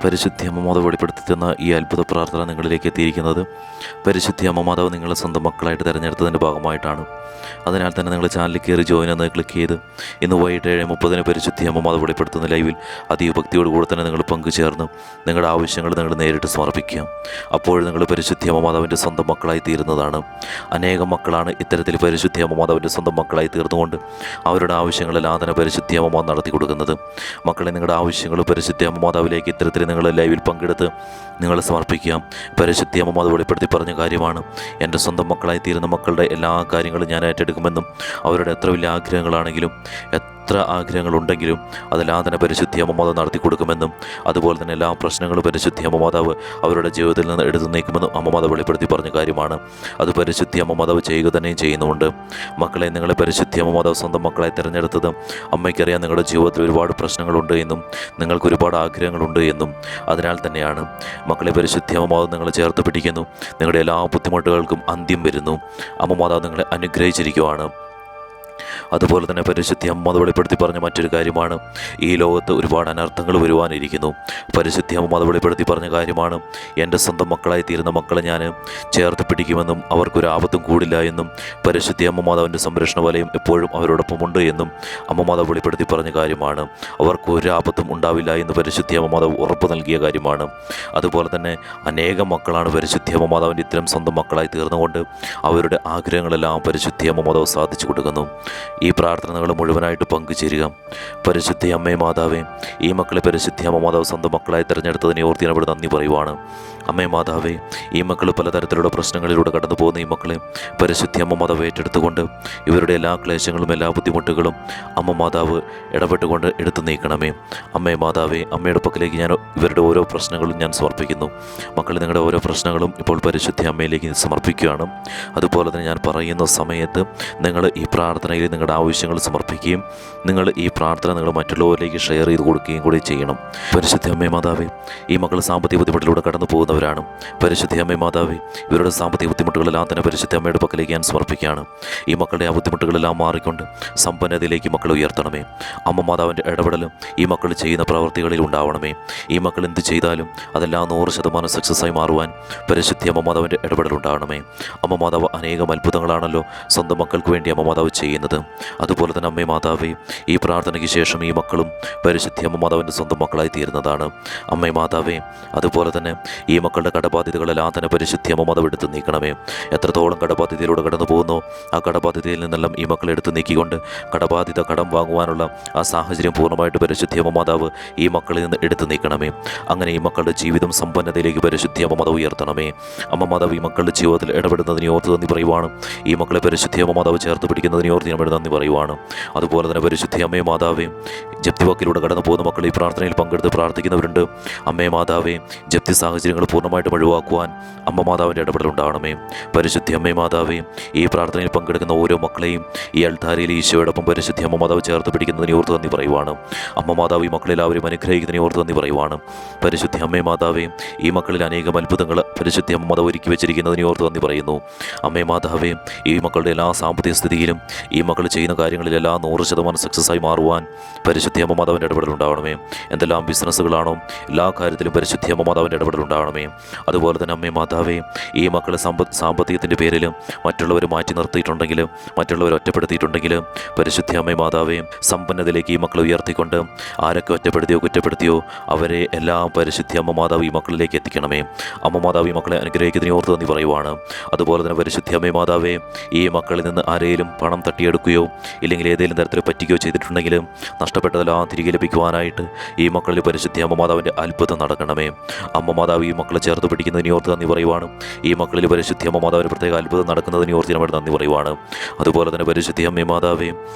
പരിശുദ്ധി അമ്മ മാതാവ് വെളിപ്പെടുത്തി തന്ന ഈ അത്ഭുത പ്രാർത്ഥന നിങ്ങളിലേക്ക് എത്തിയിരിക്കുന്നത് പരിശുദ്ധി അമ്മ മാതാവ് നിങ്ങളെ സ്വന്തം മക്കളായിട്ട് തിരഞ്ഞെടുത്തതിൻ്റെ ഭാഗമായിട്ടാണ്. അതിനാൽ തന്നെ നിങ്ങൾ ചാനലിൽ കയറി ജോയിൻ എന്ന് ക്ലിക്ക് ചെയ്ത് ഇന്ന് വൈകിട്ട് 7:30 പരിശുദ്ധി അമ്മ മാതാവ് വെളിപ്പെടുത്തുന്ന ലൈവിൽ അതീവ ഭക്തിയോട് കൂടെ തന്നെ നിങ്ങൾ പങ്കുചേർന്ന് നിങ്ങളുടെ ആവശ്യങ്ങൾ നിങ്ങൾ നേരിട്ട് സമർപ്പിക്കുക. അപ്പോൾ നിങ്ങൾ പരിശുദ്ധി അമ്മ മാതാവിൻ്റെ സ്വന്തം മക്കളായി തീരുന്നതാണ്. അനേകം മക്കളാണ് ഇത്തരത്തിൽ പരിശുദ്ധി അമ്മ മാതാവിൻ്റെ സ്വന്തം മക്കളായി തീർന്നുകൊണ്ട് അവരുടെ ആവശ്യങ്ങളെല്ലാം തന്നെ പരിശുദ്ധി അമ്മ മാതാവ് നടത്തി കൊടുക്കുന്നത്. മക്കളെ, നിങ്ങളുടെ ആവശ്യങ്ങൾ പരിശുദ്ധി അമ്മ മാതാവിലേക്ക് ഇത്തരത്തിൽ നിങ്ങൾ ലൈവിൽ പങ്കെടുത്ത് നിങ്ങൾ സമർപ്പിക്കുക. പരിശുദ്ധി അമ്മ മാതാവ് വെളിപ്പെടുത്തി പറഞ്ഞ കാര്യമാണ്, എൻ്റെ സ്വന്തം മക്കളായി തീരുന്ന മക്കളുടെ എല്ലാ കാര്യങ്ങളും ഞാൻ ഏറ്റെടുക്കുമെന്നും അവരുടെ എത്ര വലിയ ആഗ്രഹങ്ങളാണെങ്കിലും എത്ര ആഗ്രഹങ്ങളുണ്ടെങ്കിലും അതെല്ലാം തന്നെ പരിശുദ്ധി അമ്മ മാതാവ് നടത്തി കൊടുക്കുമെന്നും അതുപോലെ തന്നെ എല്ലാ പ്രശ്നങ്ങളും പരിശുദ്ധി അമ്മ മാതാവ് അവരുടെ ജീവിതത്തിൽ നിന്ന് എടുത്തു നീക്കുമെന്നും അമ്മ മാതാവ് വെളിപ്പെടുത്തി പറഞ്ഞ കാര്യമാണ്. അത് പരിശുദ്ധി അമ്മ മാതാവ് ചെയ്യുക തന്നെയും ചെയ്യുന്നുണ്ട്. മക്കളെ, നിങ്ങളെ പരിശുദ്ധി അമ്മ മാതാവ് സ്വന്തം മക്കളായി തിരഞ്ഞെടുത്തത് അമ്മയ്ക്കറിയാം നിങ്ങളുടെ ജീവിതത്തിൽ ഒരുപാട് പ്രശ്നങ്ങളുണ്ട് എന്നും നിങ്ങൾക്ക് ഒരുപാട് ആഗ്രഹങ്ങളുണ്ട് എന്നും. അതിനാൽ തന്നെയാണ് മക്കളെ പരിശുദ്ധി അമ്മ മാതാവ് നിങ്ങളെ ചേർത്ത് പിടിക്കുന്നു. നിങ്ങളുടെ എല്ലാ ബുദ്ധിമുട്ടുകൾക്കും അന്ത്യം വരുന്നു. അമ്മ മാതാവ് നിങ്ങളെ അനുഗ്രഹിച്ചിരിക്കുവാണ്. അതുപോലെ തന്നെ പരിശുദ്ധി അമ്മ മാതാവ് വെളിപ്പെടുത്തി പറഞ്ഞ മറ്റൊരു കാര്യമാണ്, ഈ ലോകത്ത് ഒരുപാട് അനർത്ഥങ്ങൾ വരുവാനിരിക്കുന്നു. പരിശുദ്ധി അമ്മ മാതാവ് വെളിപ്പെടുത്തി പറഞ്ഞ കാര്യമാണ്, എൻ്റെ സ്വന്തം മക്കളായി തീരുന്ന മക്കളെ ഞാൻ ചേർത്ത് പിടിക്കുമെന്നും അവർക്കൊരു ആപത്തും കൂടില്ല എന്നും പരിശുദ്ധി അമ്മ മാതാവിൻ്റെ സംരക്ഷണ വലയം എപ്പോഴും അവരോടൊപ്പമുണ്ട് എന്നും അമ്മ മാതാവ് വെളിപ്പെടുത്തി പറഞ്ഞ കാര്യമാണ്. അവർക്ക് ഒരു ആപത്തും ഉണ്ടാവില്ല എന്ന് പരിശുദ്ധി അമ്മ മാതാവ് ഉറപ്പ് നൽകിയ കാര്യമാണ്. അതുപോലെ തന്നെ അനേകം മക്കളാണ് പരിശുദ്ധി അമ്മ മാതാവിൻ്റെ ഇത്തരം സ്വന്തം മക്കളായി തീർന്നുകൊണ്ട് അവരുടെ ആഗ്രഹങ്ങളെല്ലാം പരിശുദ്ധി അമ്മ മാതാവ് സാധിച്ചു കൊടുക്കുന്നു. ഈ പ്രാർത്ഥനകൾ മുഴുവനായിട്ട് പങ്കുചേരുക. പരിശുദ്ധി അമ്മേ മാതാവേ, ഈ മക്കളെ പരിശുദ്ധി അമ്മ മാതാവ് സ്വന്തം മക്കളായി തിരഞ്ഞെടുത്തതിനെ ഓർത്ത് ഞാൻ ഇവിടെ നന്ദി പറയുവാണ്. അമ്മേ മാതാവേ, ഈ മക്കൾ പലതരത്തിലുള്ള പ്രശ്നങ്ങളിലൂടെ കടന്നു പോകുന്ന ഈ മക്കളെ പരിശുദ്ധി അമ്മ മാതാവ് ഏറ്റെടുത്തുകൊണ്ട് ഇവരുടെ എല്ലാ ക്ലേശങ്ങളും എല്ലാ ബുദ്ധിമുട്ടുകളും അമ്മ മാതാവ് ഇടപെട്ടുകൊണ്ട് എടുത്തു നീക്കണമേ. അമ്മേ മാതാവേ, അമ്മയുടെ പക്കലേക്ക് ഞാൻ ഇവരുടെ ഓരോ പ്രശ്നങ്ങളും ഞാൻ സമർപ്പിക്കുന്നു. മക്കൾ, നിങ്ങളുടെ ഓരോ പ്രശ്നങ്ങളും ഇപ്പോൾ പരിശുദ്ധി അമ്മയിലേക്ക് സമർപ്പിക്കുകയാണ്. അതുപോലെ തന്നെ ഞാൻ പറയുന്ന സമയത്ത് നിങ്ങൾ ഈ പ്രാർത്ഥനയിൽ നിങ്ങളുടെ ആവശ്യങ്ങൾ സമർപ്പിക്കുകയും നിങ്ങൾ ഈ പ്രാർത്ഥന നിങ്ങൾ മറ്റുള്ളവരിലേക്ക് ഷെയർ ചെയ്ത് കൊടുക്കുകയും കൂടി ചെയ്യണം. പരിശുദ്ധി അമ്മേ മാതാവേ, ഈ മക്കൾ സാമ്പത്തിക ബുദ്ധിമുട്ടിലൂടെ കടന്നു പോകുന്നവരാണ്. പരിശുദ്ധി അമ്മേ മാതാവേ, ഇവരുടെ സാമ്പത്തിക ബുദ്ധിമുട്ടുകളെല്ലാം തന്നെ പരിശുദ്ധി അമ്മയുടെ പക്കലേക്ക് ഞാൻ സമർപ്പിക്കുകയാണ്. ഈ മക്കളുടെ ആ ബുദ്ധിമുട്ടുകളെല്ലാം മാറിക്കൊണ്ട് സമ്പന്നതയിലേക്ക് മക്കളെ ഉയർത്തണമേ. അമ്മ മാതാവിൻ്റെ ഇടപെടലും ഈ മക്കൾ ചെയ്യുന്ന പ്രവൃത്തികളിൽ ഉണ്ടാവണമേ. ഈ മക്കൾ എന്ത് ചെയ്താലും അതെല്ലാം 100% സക്സസ്സായി മാറുവാൻ പരിശുദ്ധി അമ്മ മാതാവിൻ്റെ ഇടപെടലുണ്ടാകണമേ. അമ്മ മാതാവ് അനേകം അത്ഭുതങ്ങളാണല്ലോ സ്വന്തം മക്കൾക്ക് വേണ്ടി അമ്മ മാതാവ് ചെയ്യുന്നത്. അതുപോലെ തന്നെ അമ്മേ മാതാവേ, ഈ പ്രാർത്ഥനയ്ക്ക് ശേഷം ഈ മക്കളും പരിശുദ്ധി അമ്മ മാതാവിൻ്റെ സ്വന്തം മക്കളായി തീരുന്നതാണ്. അമ്മേ മാതാവേ, അതുപോലെ തന്നെ ഈ മക്കളുടെ കടബാധ്യതകളെല്ലാം തന്നെ പരിശുദ്ധി അമ്മ മാതാവ് എടുത്ത് നീക്കണമേ. എത്രത്തോളം കടബാധ്യതയിലൂടെ കടന്നു പോകുന്നോ ആ കടബാധ്യതയിൽ നിന്നെല്ലാം ഈ മക്കളെ എടുത്ത് നീക്കിക്കൊണ്ട് കടം വാങ്ങുവാനുള്ള ആ സാഹചര്യം പൂർണ്ണമായിട്ട് പരിശുദ്ധി അമ്മ മാതാവ് ഈ മക്കളിൽ നിന്ന് എടുത്ത് നീക്കണമേ. അങ്ങനെ ഈ മക്കളുടെ ജീവിതം സമ്പന്നതയിലേക്ക് പരിശുദ്ധി അമ്മ മാതാവ് ഉയർത്തണമേ. അമ്മ മാതാവ് ഈ മക്കളുടെ ജീവിതത്തിൽ ഇടപെടുന്നതിനെ ഓർത്ത് നന്ദി പറയുവാണ്. ഈ മക്കളെ പരിശുദ്ധി അമ്മ മാതാവ് ചേർത്ത് പിടിക്കുന്നതിനെ ഓർത്ത് ഞാൻ നന്ദി പറയുവാണ്. അതുപോലെ തന്നെ പരിശുദ്ധി അമ്മേ മാതാവേ, ജപ്തി വാക്കിലൂടെ കടന്നു പോകുന്ന മക്കൾ ഈ പ്രാർത്ഥനയിൽ പങ്കെടുത്ത് പ്രാർത്ഥിക്കുന്നവരുണ്ട്. അമ്മേ മാതാവേ, ജപ്തി സാഹചര്യങ്ങൾ പൂർണ്ണമായിട്ടും ഒഴിവാക്കുവാൻ അമ്മ മാതാവിൻ്റെ ഇടപെടലുണ്ടാകണമേ. പരിശുദ്ധി അമ്മേ മാതാവേ, ഈ പ്രാർത്ഥനയിൽ പങ്കെടുക്കുന്ന ഓരോ മക്കളെയും ഈ അൾത്താരയിൽ ഈശോയോടൊപ്പം പരിശുദ്ധി അമ്മ മാതാവ് ചേർത്ത് പിടിക്കുന്നതിനെ ഓർത്ത് നന്ദി പറയുവാണ്. അമ്മ മാതാവ് ഈ മക്കളെല്ലാവരും അനുഗ്രഹിക്കുന്നതിനെ ഓർത്ത് നന്ദി പറയുവാണ്. പരിശുദ്ധി അമ്മേ മാതാവേ, ഈ മക്കളിൽ അനേകം അത്ഭുതങ്ങൾ പരിശുദ്ധി അമ്മ മാതാവ് ഒരുക്കി വെച്ചിരിക്കുന്നതിനെ ഓർത്ത് നന്ദി പറയുന്നു. അമ്മേ മാതാവേ, ഈ മക്കളുടെ എല്ലാ സാമ്പത്തിക സ്ഥിതിയിലും ഈ മക്കൾ ചെയ്യുന്ന കാര്യങ്ങളിലെല്ലാം 100% സക്സസ്സായി മാറുവാൻ പരിശുദ്ധി അമ്മ മാതാവിൻ്റെ ഇടപെടലുണ്ടാവണമേ. എന്തെല്ലാം ബിസിനസ്സുകളാണോ എല്ലാ കാര്യത്തിലും പരിശുദ്ധി അമ്മ മാതാവിൻ്റെ ഇടപെടലുണ്ടാവണമേ. അതുപോലെ തന്നെ അമ്മേ മാതാവേ, ഈ മക്കളെ സാമ്പത്തികത്തിൻ്റെ പേരിൽ മറ്റുള്ളവർ മാറ്റി നിർത്തിയിട്ടുണ്ടെങ്കിൽ, മറ്റുള്ളവർ ഒറ്റപ്പെടുത്തിയിട്ടുണ്ടെങ്കിൽ പരിശുദ്ധി അമ്മേ മാതാവേ, സമ്പന്നതയിലേക്ക് ഈ മക്കളെ ഉയർത്തിക്കൊണ്ട് ആരൊക്കെ ഒറ്റപ്പെടുത്തിയോ കുറ്റപ്പെടുത്തിയോ അവരെ എല്ലാം പരിശുദ്ധി അമ്മ മാതാവ് ഈ മക്കളിലേക്ക് എത്തിക്കണമേ. അമ്മ മാതാവ് ഈ മക്കളെ അനുഗ്രഹിക്കുന്നതിനെ ഓർത്ത് നന്ദി പറയുവാണ്. അതുപോലെ തന്നെ പരിശുദ്ധി അമ്മേ മാതാവേ, ഈ മക്കളിൽ നിന്ന് ആരെയും പണം തട്ടിയെടുക്കുകയോ ഇല്ലെങ്കിൽ ഏതെങ്കിലും തരത്തിൽ പറ്റിക്കുകയോ ചെയ്തിട്ടുണ്ടെങ്കിൽ നഷ്ടപ്പെട്ടതെല്ലാം തിരികെ ലഭിക്കുവാനായിട്ട് ഈ മക്കളിൽ പരിശുദ്ധി അമ്മ മാതാവിൻ്റെ അത്ഭുതം നടക്കണമേ. അമ്മ മാതാവ് ഈ മക്കളെ ചേർത്ത് പിടിക്കുന്നതിനെ ഓർത്ത് നന്ദി പറയുവാണ്. ഈ മക്കളിൽ പരിശുദ്ധി അമ്മ മാതാവിന് പ്രത്യേക അത്ഭുതം നടക്കുന്നതിനെ ഓർത്ത് നമ്മൾ നന്ദി പറയുവാണ്. അതുപോലെ തന്നെ പരിശുദ്ധി അമ്മേ മാതാവേ,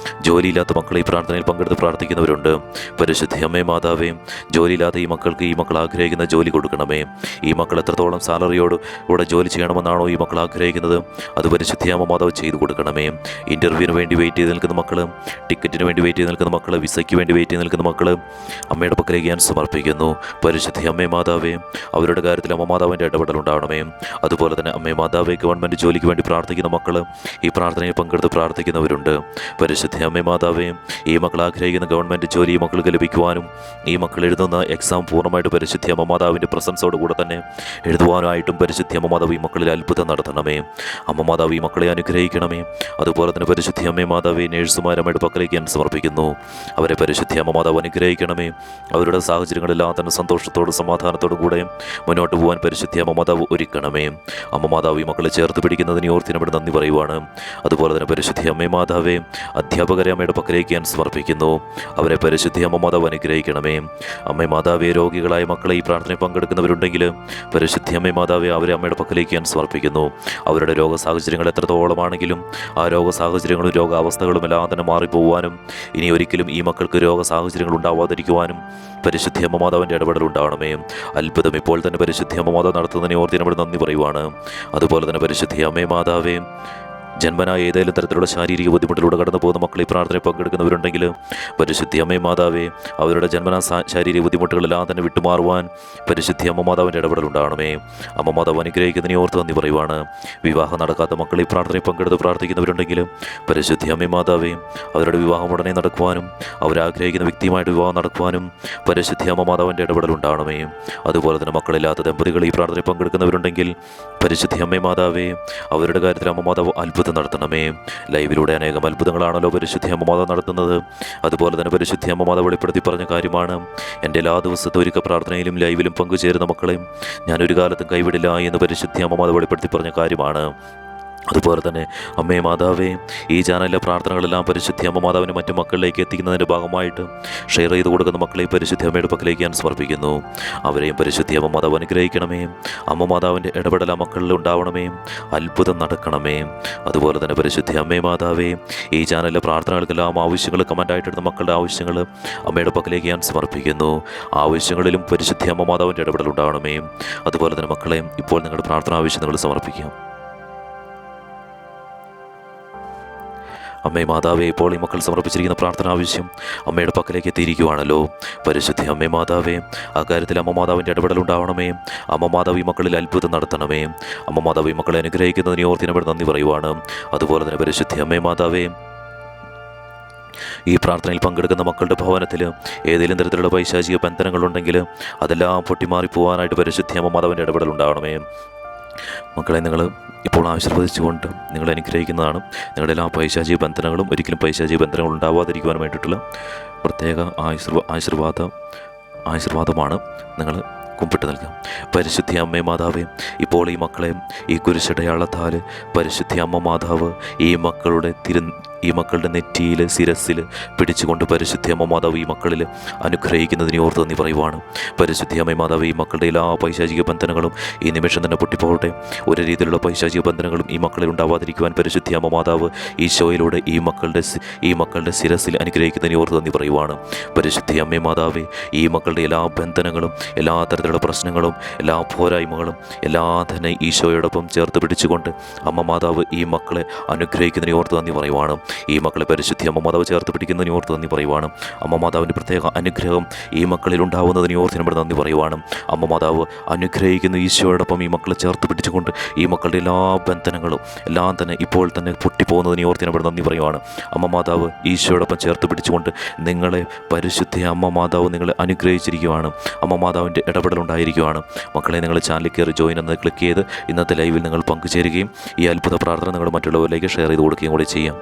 ജോലിയില്ലാത്ത മക്കളെ ഈ പ്രാർത്ഥനയിൽ പങ്കെടുത്ത് പ്രാർത്ഥിക്കുന്നവരുണ്ട്. പരിശുദ്ധി അമ്മേ മാതാവേ, ജോലിയില്ലാത്ത ഈ മക്കൾ ആഗ്രഹിക്കുന്ന ജോലി കൊടുക്കണമേ. ഈ മക്കൾ എത്രത്തോളം സാലറിയോട് കൂടെ ജോലി ചെയ്യണമെന്നാണോ ഈ മക്കൾ ആഗ്രഹിക്കുന്നത് അത് പരിശുദ്ധി അമ്മ മാതാവ് ചെയ്തു കൊടുക്കണമേ. ഇൻ്റർവ്യൂവിന് വേണ്ടി വെയിറ്റ് ചെയ്ത് നിൽക്കുന്ന മക്കൾ, ടിക്കറ്റിന് വേണ്ടി വെയിറ്റ് ചെയ്ത് നിൽക്കുന്ന മക്കൾ, വിസയ്ക്ക് വേണ്ടി വെയിറ്റ് ചെയ്ത് നിൽക്കുന്ന മക്കൾ അമ്മയുടെ പക്കലേക്ക് ഞാൻ സമർപ്പിക്കുന്നു. പരിശുദ്ധ അമ്മേ മാതാവേ, അവരുടെ കാര്യത്തിൽ അമ്മ മാതാവിൻ്റെ ഇടപെടൽ ഉണ്ടാവണമേ. അതുപോലെ തന്നെ അമ്മേ മാതാവേ, ഗവൺമെൻറ് ജോലിക്ക് വേണ്ടി പ്രാർത്ഥിക്കുന്ന മക്കൾ, ഈ പ്രാർത്ഥനയിൽ പങ്കെടുത്ത് പ്രാർത്ഥിക്കുന്നവരുണ്ട്. പരിശുദ്ധ അമ്മേ മാതാവേ, ഈ മക്കൾ ആഗ്രഹിക്കുന്ന ഗവൺമെൻറ് ജോലി ഈ മക്കൾക്ക് ലഭിക്കുവാനും ഈ മക്കൾ എഴുതുന്ന എക്സാം പൂർണ്ണമായിട്ട് പരിശുദ്ധ അമ്മ മാതാവിൻ്റെ പ്രസൻസോട് കൂടെ തന്നെ എഴുതുവാനായിട്ടും പരിശുദ്ധ അമ്മ മാതാവ് ഈ മക്കളിൽ അത്ഭുതം നടത്തണമേ. അമ്മ മാതാവ് ഈ മക്കളെ അനുഗ്രഹിക്കണമേ. അതുപോലെ തന്നെ പരിശുദ്ധ അമ്മേ മാതാവേ, നേഴ്സുമാർ അമ്മയുടെ പക്കലേക്ക് ഞാൻ സമർപ്പിക്കുന്നു. അവരെ പരിശുദ്ധ അമ്മ മാതാവ് അനുഗ്രഹിക്കണമേ. അവരുടെ സാഹചര്യങ്ങളെല്ലാം തന്നെ സന്തോഷത്തോടും സമാധാനത്തോടും കൂടെ മുന്നോട്ട് പോകാൻ പരിശുദ്ധ അമ്മ മാതാവ് ഒരുക്കണമേ. അമ്മ മാതാവ് ഈ മക്കളെ ചേർത്ത് പിടിക്കുന്നതിന് ഓർത്തിനോട് നന്ദി പറയുവാണ്. അതുപോലെ തന്നെ പരിശുദ്ധ അമ്മേ മാതാവേ, അധ്യാപകരെ അമ്മയുടെ പക്കലേക്ക് ഞാൻ സമർപ്പിക്കുന്നു. അവരെ പരിശുദ്ധ അമ്മ മാതാവ് അനുഗ്രഹിക്കണമേ. അമ്മേ മാതാവേ, രോഗികളായ മക്കളെ ഈ പ്രാർത്ഥനയിൽ പങ്കെടുക്കുന്നവരുണ്ടെങ്കിൽ പരിശുദ്ധ അമ്മേ മാതാവേ, അവരെ അമ്മയുടെ പക്കലേക്ക് ഞാൻ സമർപ്പിക്കുന്നു. അവരുടെ രോഗസാഹചര്യങ്ങൾ എത്രത്തോളമാണെങ്കിലും ആ രോഗസാഹചര്യങ്ങളും രോഗാവസ്ഥകളും എല്ലാം തന്നെ മാറിപ്പോവാനും ഇനി ഒരിക്കലും ഈ മക്കൾക്ക് രോഗസാഹചര്യങ്ങൾ ഉണ്ടാവാതിരിക്കുവാനും പരിശുദ്ധ അമ്മ മാതാവിൻ്റെ ഇടപെടൽ ഉണ്ടാവണമേ. അത്ഭുതം ഇപ്പോൾ തന്നെ പരിശുദ്ധ അമ്മ മാതാവ് നടത്തുന്നതിനെ ഓർത്തിനോട് നന്ദി പറയുവാണ്. അതുപോലെ തന്നെ പരിശുദ്ധ അമ്മേ മാതാവേ, ജന്മനായ ഏതെങ്കിലും തരത്തിലുള്ള ശാരീരിക ബുദ്ധിമുട്ടിലൂടെ കടന്നു പോകുന്ന മക്കൾ ഈ പ്രാർത്ഥനയിൽ പങ്കെടുക്കുന്നവരുണ്ടെങ്കിൽ പരിശുദ്ധ അമ്മേ മാതാവേ, അവരുടെ ജന്മനാ ശാരീരിക ബുദ്ധിമുട്ടുകളെല്ലാം തന്നെ വിട്ടുമാറുവാൻ പരിശുദ്ധ അമ്മ മാതാവിൻ്റെ ഇടപെടൽ ഉണ്ടാവണമേ. അമ്മ മാതാവ് അനുഗ്രഹിക്കുന്നതിനെ ഓർത്ത് നന്ദി പറയുവാണ്. വിവാഹം നടക്കാത്ത മക്കൾ ഈ പ്രാർത്ഥനയിൽ പങ്കെടുത്ത് പ്രാർത്ഥിക്കുന്നവരുണ്ടെങ്കിൽ പരിശുദ്ധ അമ്മേ മാതാവേ, അവരുടെ വിവാഹം ഉടനെ നടക്കുവാനും അവരാഗ്രഹിക്കുന്ന വ്യക്തിയുമായിട്ട് വിവാഹം നടക്കുവാനും പരിശുദ്ധ അമ്മ മാതാവിൻ്റെ ഇടപെടൽ ഉണ്ടാവണമേ. അതുപോലെ തന്നെ മക്കളില്ലാത്ത ദമ്പതികൾ ഈ പ്രാർത്ഥനയിൽ പങ്കെടുക്കുന്നവരുണ്ടെങ്കിൽ പരിശുദ്ധ അമ്മേ മാതാവേ, അവരുടെ കാര്യത്തിൽ അമ്മ മാതാവ് അത്ഭുതം നടത്തണമേ. ലൈവിലൂടെ അനേകം അത്ഭുതങ്ങളാണല്ലോ പരിശുദ്ധ അമ്മ മാതാവ് നടത്തുന്നത്. അതുപോലെ തന്നെ പരിശുദ്ധ അമ്മ മാതാവ് വെളിപ്പെടുത്തി പറഞ്ഞ കാര്യമാണ്, എൻ്റെ എല്ലാ ദിവസത്തെ ഒരുക്ക പ്രാർത്ഥനയിലും ലൈവിലും പങ്കുചേരുന്ന മക്കളെയും ഞാൻ ഒരു കാലത്തും കൈവിടില്ല എന്ന് പരിശുദ്ധ അമ്മ മാതാവ് വെളിപ്പെടുത്തി പറഞ്ഞ കാര്യമാണ്. അതുപോലെ തന്നെ അമ്മേ മാതാവേ, ഈ ചാനലിലെ പ്രാർത്ഥനകളെല്ലാം പരിശുദ്ധ അമ്മ മാതാവിന് മറ്റു മക്കളിലേക്ക് എത്തിക്കുന്നതിൻ്റെ ഭാഗമായിട്ട് ഷെയർ ചെയ്ത് കൊടുക്കുന്ന മക്കളെയും പരിശുദ്ധ അമ്മയുടെ പക്കലേക്ക് ഞാൻ സമർപ്പിക്കുന്നു. അവരെയും പരിശുദ്ധ അമ്മ മാതാവ് അനുഗ്രഹിക്കണമേ. അമ്മ മാതാവിൻ്റെ ഇടപെടൽ ആ മക്കളിൽ ഉണ്ടാവണമേ. അത്ഭുതം നടക്കണമേ. അതുപോലെ തന്നെ പരിശുദ്ധ അമ്മേ മാതാവേ, ഈ ചാനലിലെ പ്രാർത്ഥനകൾക്കെല്ലാം ആവശ്യങ്ങൾ കമൻ്റായിട്ടിടുന്ന മക്കളുടെ ആവശ്യങ്ങൾ അമ്മയുടെ പക്കലേക്ക് ഞാൻ സമർപ്പിക്കുന്നു. ആവശ്യങ്ങളിലും പരിശുദ്ധ അമ്മ മാതാവിൻ്റെ ഇടപെടൽ ഉണ്ടാവണമേ. അതുപോലെ തന്നെ മക്കളെ, ഇപ്പോൾ നിങ്ങളുടെ പ്രാർത്ഥന ആവശ്യം നിങ്ങൾ സമർപ്പിക്കാം. അമ്മേ മാതാവേ, ഇപ്പോൾ ഈ മക്കൾ സമർപ്പിച്ചിരിക്കുന്ന പ്രാർത്ഥന ആവശ്യം അമ്മയുടെ പക്കലേക്ക് എത്തിയിരിക്കുവാണല്ലോ. പരിശുദ്ധ അമ്മേ മാതാവേ, ആ കാര്യത്തിൽ അമ്മ മാതാവിൻ്റെ ഇടപെടൽ ഉണ്ടാവണമേ. അമ്മ മാതാവ് ഈ മക്കളിൽ അത്ഭുതം നടത്തണമേ. അമ്മ മാതാവ് ഈ മക്കളെ അനുഗ്രഹിക്കുന്നതിന് ഓർത്തിനോട് നന്ദി പറയുവാണ്. അതുപോലെ തന്നെ പരിശുദ്ധ അമ്മേ മാതാവേ, ഈ പ്രാർത്ഥനയിൽ പങ്കെടുക്കുന്ന മക്കളുടെ ഭവനത്തിൽ ഏതെങ്കിലും തരത്തിലുള്ള പൈശാചിക ബന്ധനങ്ങളുണ്ടെങ്കിൽ അതെല്ലാം പൊട്ടിമാറിപ്പോവാനായിട്ട് പരിശുദ്ധ അമ്മ മാതാവിൻ്റെ ഇടപെടൽ ഉണ്ടാവണമേ. മക്കളെ, നിങ്ങൾ ഇപ്പോൾ ആശീർവദിച്ചുകൊണ്ട് നിങ്ങൾ അനുഗ്രഹിക്കുന്നതാണ്. നിങ്ങളുടെ എല്ലാ പൈശാചിക ബന്ധനങ്ങളും ഒരിക്കലും പൈശാചിക ബന്ധനങ്ങൾ ഉണ്ടാവാതിരിക്കുവാൻ വേണ്ടിയിട്ടുള്ള പ്രത്യേക ആശീർവാദമാണ് നിങ്ങൾ കുമ്പിട്ട് നൽകാം. പരിശുദ്ധ അമ്മേ മാതാവേ, ഇപ്പോൾ ഈ മക്കളെ ഈ കുരിശടയാളത്താൽ പരിശുദ്ധ അമ്മ മാതാവ് ഈ മക്കളുടെ നെറ്റിയിൽ ശിരസ്സിൽ പിടിച്ചുകൊണ്ട് പരിശുദ്ധ അമ്മ മാതാവ് ഈ മക്കളിൽ അനുഗ്രഹിക്കുന്നതിനെ ഓർത്ത് നന്ദി പറയുവാണ്. പരിശുദ്ധ അമ്മ മാതാവ്, ഈ മക്കളുടെ എല്ലാ പൈശാചിക ബന്ധനങ്ങളും ഈ നിമിഷം തന്നെ പൊട്ടിപ്പോകട്ടെ. ഒരു രീതിയിലുള്ള പൈശാചിക ബന്ധനങ്ങളും ഈ മക്കളിൽ ഉണ്ടാവാതിരിക്കുവാൻ പരിശുദ്ധ അമ്മ മാതാവ് ഈശോയിലൂടെ ഈ മക്കളുടെ ശിരസ്സിൽ അനുഗ്രഹിക്കുന്നതിനെ ഓർത്ത് നന്ദി പറയുവാണ്. പരിശുദ്ധ അമ്മ മാതാവേ, ഈ മക്കളുടെ എല്ലാ ബന്ധനങ്ങളും എല്ലാ തരത്തിലുള്ള പ്രശ്നങ്ങളും എല്ലാ പോരായ്മകളും എല്ലാം തന്നെ ഈശോയോടൊപ്പം ചേർത്ത് പിടിച്ചുകൊണ്ട് അമ്മ മാതാവ് ഈ മക്കളെ അനുഗ്രഹിക്കുന്നതിനെ ഓർത്ത് നന്ദി പറയുവാണ്. ഈ മക്കളെ പരിശുദ്ധ അമ്മ മാതാവ് ചേർത്ത് പിടിക്കുന്നതിന് ഓർത്ത് നന്ദി പറയുവാണ്. അമ്മ മാതാവിൻ്റെ പ്രത്യേക അനുഗ്രഹം ഈ മക്കളിൽ ഉണ്ടാവുന്നതിന് ഓർത്ത് നമ്മൾ നന്ദി പറയുവാണ്. അമ്മ മാതാവ് അനുഗ്രഹിക്കുന്ന ഈശോയോടൊപ്പം ഈ മക്കളെ ചേർത്ത് പിടിച്ചുകൊണ്ട് ഈ മക്കളുടെ എല്ലാ ബന്ധനങ്ങളും എല്ലാം തന്നെ ഇപ്പോൾ തന്നെ പൊട്ടിപ്പോകുന്നതിന് ഓർത്ത് നമ്മൾ നന്ദി പറയുവാണ്. അമ്മ മാതാവ് ഈശോയോടൊപ്പം ചേർത്ത് പിടിച്ചുകൊണ്ട് നിങ്ങളെ പരിശുദ്ധ അമ്മ മാതാവ് നിങ്ങളെ അനുഗ്രഹിച്ചിരിക്കുകയാണ്. അമ്മ മാതാവിൻ്റെ ഇടപെടലുണ്ടായിരിക്കുകയാണ്. മക്കളെ, നിങ്ങൾ ചാനലിൽ കയറി ജോയിൻ എന്ന് ക്ലിക്ക് ചെയ്ത് ഇന്നത്തെ ലൈവിൽ നിങ്ങൾ പങ്കുചേരുകയും ഈ അത്ഭുത പ്രാർത്ഥന നിങ്ങൾ മറ്റുള്ളവരിലേക്ക് ഷെയർ ചെയ്ത് കൊടുക്കുകയും കൂടി ചെയ്യാം.